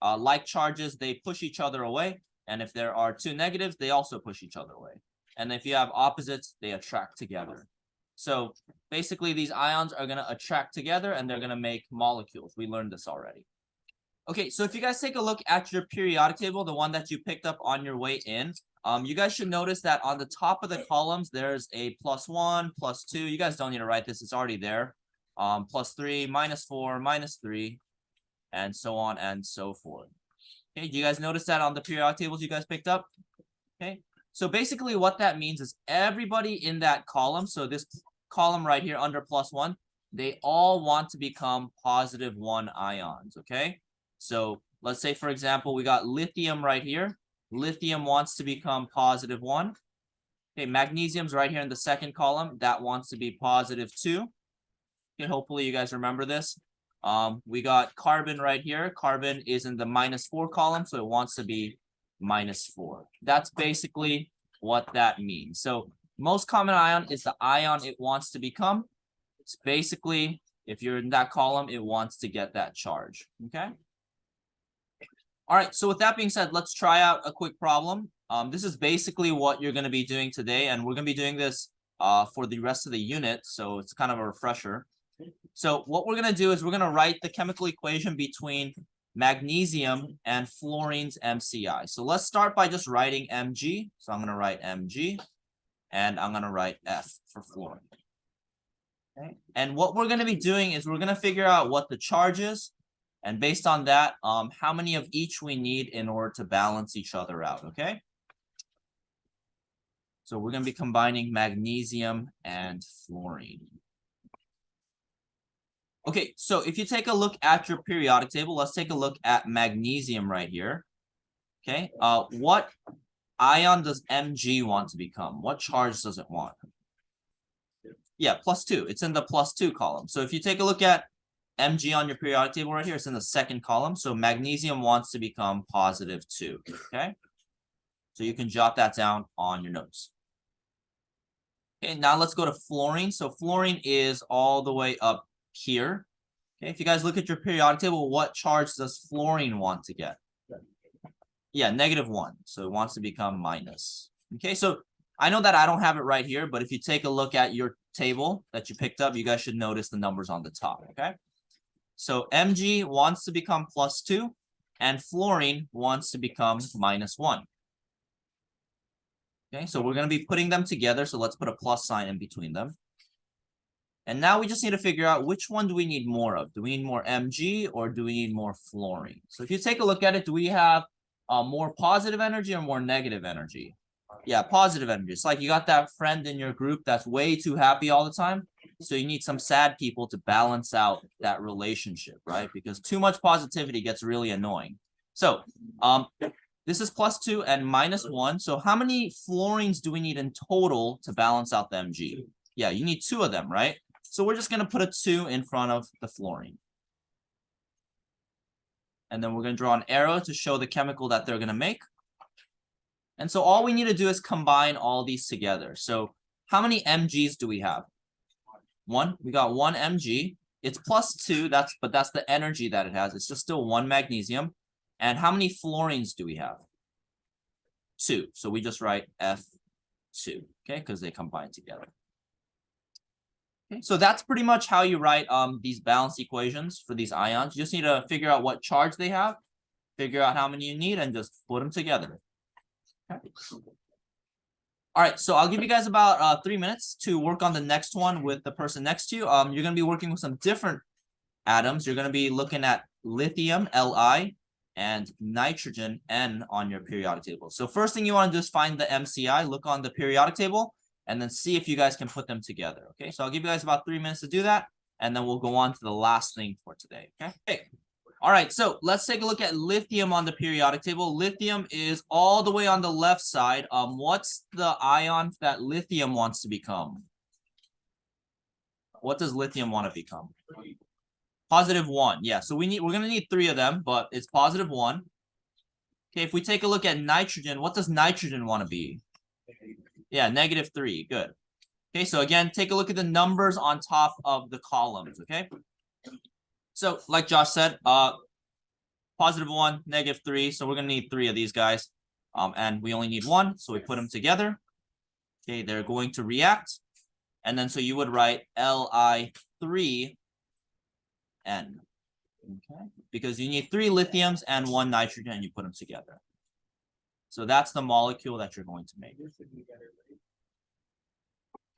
like charges, they push each other away. And if there are two negatives, they also push each other away. And if you have opposites, they attract together. So basically, these ions are going to attract together and they're going to make molecules. We learned this already. Okay, so if you guys take a look at your periodic table, the one that you picked up on your way in, you guys should notice that on the top of the columns, there's a +1, +2. You guys don't need to write this. It's already there. +3, -4, -3, and so on and so forth. Okay, do you guys notice that on the periodic tables you guys picked up? Okay, so basically what that means is everybody in that column, so this column right here under +1, they all want to become +1 ions, okay? So let's say, for example, we got lithium right here. Lithium wants to become +1. Okay, magnesium's right here in the second column. That wants to be +2. Okay, hopefully you guys remember this. We got carbon right here. Carbon is in the -4 column, so it wants to be -4. That's basically what that means. So most common ion is the ion it wants to become. It's basically, if you're in that column, it wants to get that charge, okay? All right, so with that being said, let's try out a quick problem. This is basically what you're going to be doing today, and we're going to be doing this for the rest of the unit, so it's kind of a refresher. So what we're going to do is we're going to write the chemical equation between magnesium and fluorine's MCI. So let's start by just writing Mg. So I'm going to write Mg, and I'm going to write F for fluorine. Okay. And what we're going to be doing is we're going to figure out what the charge is. And based on that, how many of each we need in order to balance each other out, okay? So we're going to be combining magnesium and fluorine. Okay, so if you take a look at your periodic table, let's take a look at magnesium right here. Okay, what ion does Mg want to become? What charge does it want? Yeah, +2. It's in the +2 column. So if you take a look at Mg on your periodic table right here, it's in the second column. So magnesium wants to become +2, okay? So you can jot that down on your notes. Okay, now let's go to fluorine. So fluorine is all the way up here. Okay, if you guys look at your periodic table, what charge does fluorine want to get? Yeah, -1. So it wants to become minus. Okay, so I know that I don't have it right here, but if you take a look at your table that you picked up, you guys should notice the numbers on the top, okay? So Mg wants to become +2, and fluorine wants to become -1. Okay, so we're going to be putting them together, so let's put a plus sign in between them. And now we just need to figure out which one do we need more of? Do we need more Mg or do we need more fluorine? So if you take a look at it, do we have more positive energy or more negative energy? Yeah, positive energy. It's like you got that friend in your group that's way too happy all the time. So you need some sad people to balance out that relationship, right? Because too much positivity gets really annoying. So this is +2 and -1. So how many fluorines do we need in total to balance out the Mg? Yeah, you need 2 of them, right? So we're just going to put a 2 in front of the fluorine. And then we're going to draw an arrow to show the chemical that they're going to make. And so all we need to do is combine all these together. So how many Mgs do we have? 1. We got 1 Mg. It's +2, but that's the energy that it has. It's just still 1 magnesium. And how many fluorines do we have? 2. So we just write F2, okay, because they combine together. Okay, so that's pretty much how you write these balance equations for these ions. You just need to figure out what charge they have, figure out how many you need, and just put them together. Okay. All right, so I'll give you guys about 3 minutes to work on the next one with the person next to you. You're going to be working with some different atoms. You're going to be looking at lithium, Li, and nitrogen, N, on your periodic table. So first thing you want to do is find the MCI, look on the periodic table, and then see if you guys can put them together. Okay, so I'll give you guys about 3 minutes to do that, and then we'll go on to the last thing for today. Okay. All right, so let's take a look at lithium on the periodic table. Lithium is all the way on the left side. What's the ion that lithium wants to become? What does lithium want to become? +1. Yeah, so we're going to need 3 of them, but it's +1. Okay, if we take a look at nitrogen, what does nitrogen want to be? Yeah, -3. Good. Okay, so again, take a look at the numbers on top of the columns, okay? So like Josh said, +1, -3. So we're gonna need 3 of these guys. And we only need 1, so we put them together. Okay, they're going to react. And then so you would write Li3N. Okay, because you need 3 lithiums and 1 nitrogen, and you put them together. So that's the molecule that you're going to make.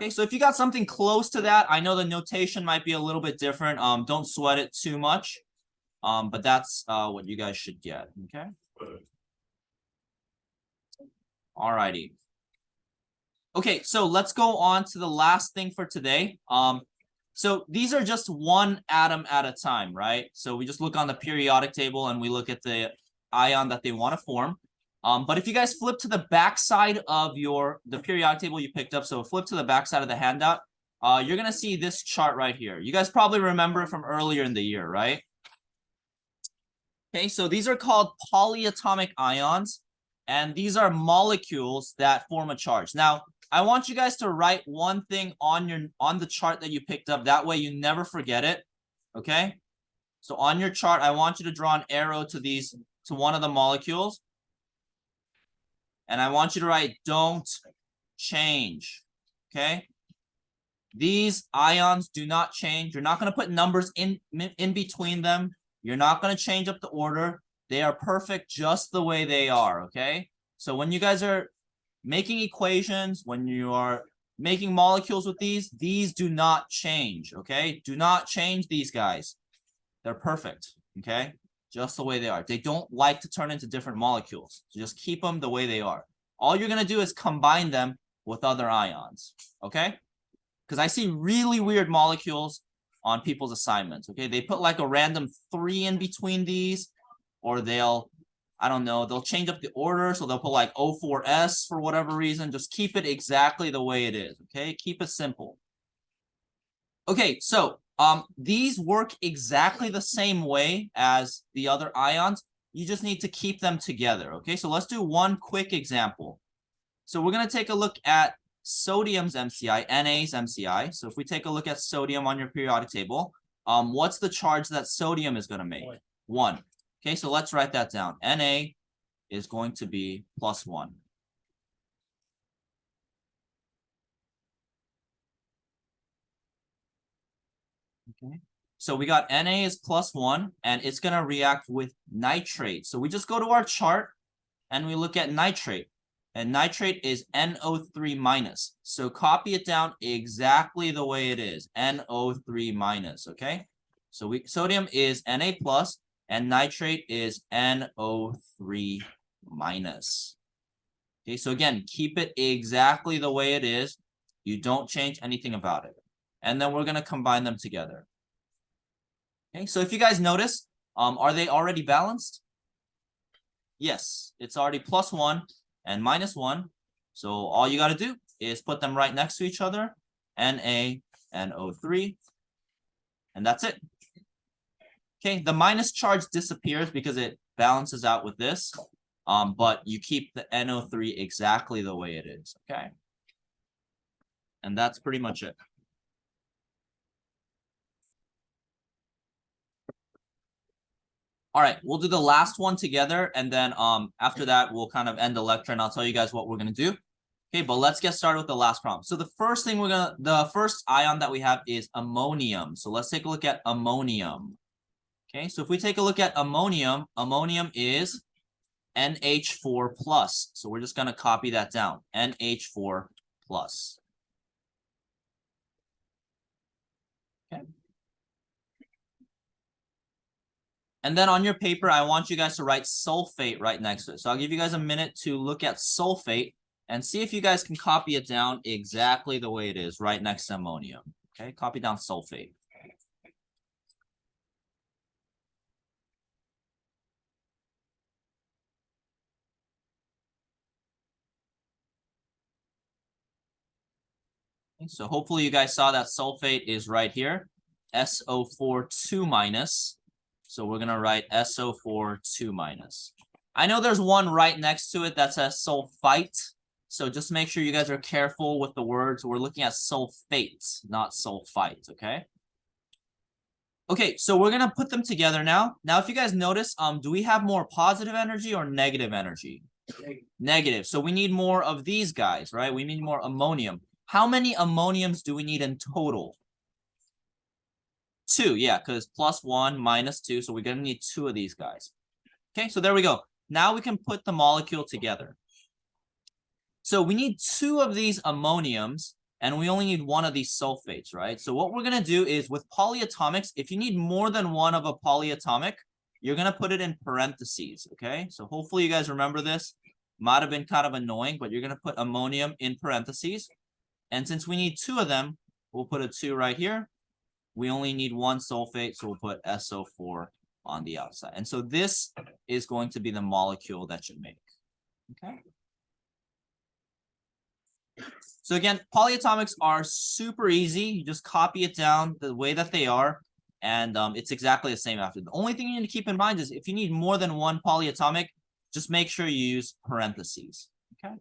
Okay, so if you got something close to that, I know the notation might be a little bit different. Don't sweat it too much. But that's what you guys should get. Okay. Alrighty. Okay, so let's go on to the last thing for today. So these are just one atom at a time, right? So we just look on the periodic table and we look at the ion that they want to form. But if you guys flip to the back side of the periodic table you picked up, so flip to the back side of the handout, you're going to see this chart right here. You guys probably remember it from earlier in the year, right? Okay, so these are called polyatomic ions, and these are molecules that form a charge. Now, I want you guys to write one thing on the chart that you picked up. That way you never forget it. Okay? So on your chart, I want you to draw an arrow to one of the molecules. And I want you to write don't change. Okay? These ions do not change. You're not going to put numbers in between them. You're not going to change up the order. They are perfect just the way they are, okay? So when you guys are making equations, when you are making molecules with these do not change, okay? Do not change these guys. They're perfect, okay? Just the way they are. They don't like to turn into different molecules. So just keep them the way they are. All you're going to do is combine them with other ions, okay? Because I see really weird molecules on people's assignments, okay? They put like a random 3 in between these, or they'll, I don't know, they'll change up the order, so they'll put like O4S for whatever reason. Just keep it exactly the way it is, okay? Keep it simple. Okay, so these work exactly the same way as the other ions. You just need to keep them together, okay? So let's do one quick example. So we're going to take a look at sodium's MCI, NA's MCI. So if we take a look at sodium on your periodic table, what's the charge that sodium is going to make? 1. Okay, so let's write that down. Na is going to be +1. Okay, so we got Na is +1, and it's going to react with nitrate. So we just go to our chart, and we look at nitrate. And nitrate is NO3 minus. So copy it down exactly the way it is. NO3 minus, okay? So sodium is Na plus, and nitrate is NO3 minus. Okay, so again, keep it exactly the way it is. You don't change anything about it. And then we're going to combine them together. Okay, so if you guys notice, are they already balanced? Yes, it's already +1 and -1. So all you got to do is put them right next to each other, Na and O3, and that's it. Okay, the minus charge disappears because it balances out with this, but you keep the NO3 exactly the way it is, okay? And that's pretty much it. All right, we'll do the last one together, and then after that, we'll kind of end the lecture, and I'll tell you guys what we're going to do. Okay, but let's get started with the last problem. So the first ion that we have is ammonium. So let's take a look at ammonium. Okay, so if we take a look at ammonium, ammonium is NH4 plus. So we're just going to copy that down, NH4 plus. Okay. And then on your paper, I want you guys to write sulfate right next to it. So I'll give you guys a minute to look at sulfate and see if you guys can copy it down exactly the way it is right next to ammonium. Okay, copy down sulfate. Okay, so hopefully you guys saw that sulfate is right here, SO4 2 minus. So we're going to write SO4 2 minus. I know there's one right next to it that says sulfite. So just make sure you guys are careful with the words. We're looking at sulfate, not sulfite, okay? Okay, so we're gonna put them together now. Now, if you guys notice, do we have more positive energy or negative energy? Negative. So we need more of these guys, right? We need more ammonium. How many ammoniums do we need in total? 2, yeah, because +1 -2, so we're gonna need 2 of these guys. Okay, so there we go. Now we can put the molecule together. So we need 2 of these ammoniums, and we only need 1 of these sulfates, right? So what we're gonna do is with polyatomics, if you need more than 1 of a polyatomic, you're gonna put it in parentheses, okay? So hopefully you guys remember this. Might have been kind of annoying, but you're gonna put ammonium in parentheses. And since we need 2 of them, we'll put a 2 right here. We only need 1 sulfate, so we'll put SO4 on the outside. And so this is going to be the molecule that you make, okay? So again, polyatomics are super easy. You just copy it down the way that they are, and it's exactly the same after. The only thing you need to keep in mind is if you need more than 1 polyatomic, just make sure you use parentheses, okay?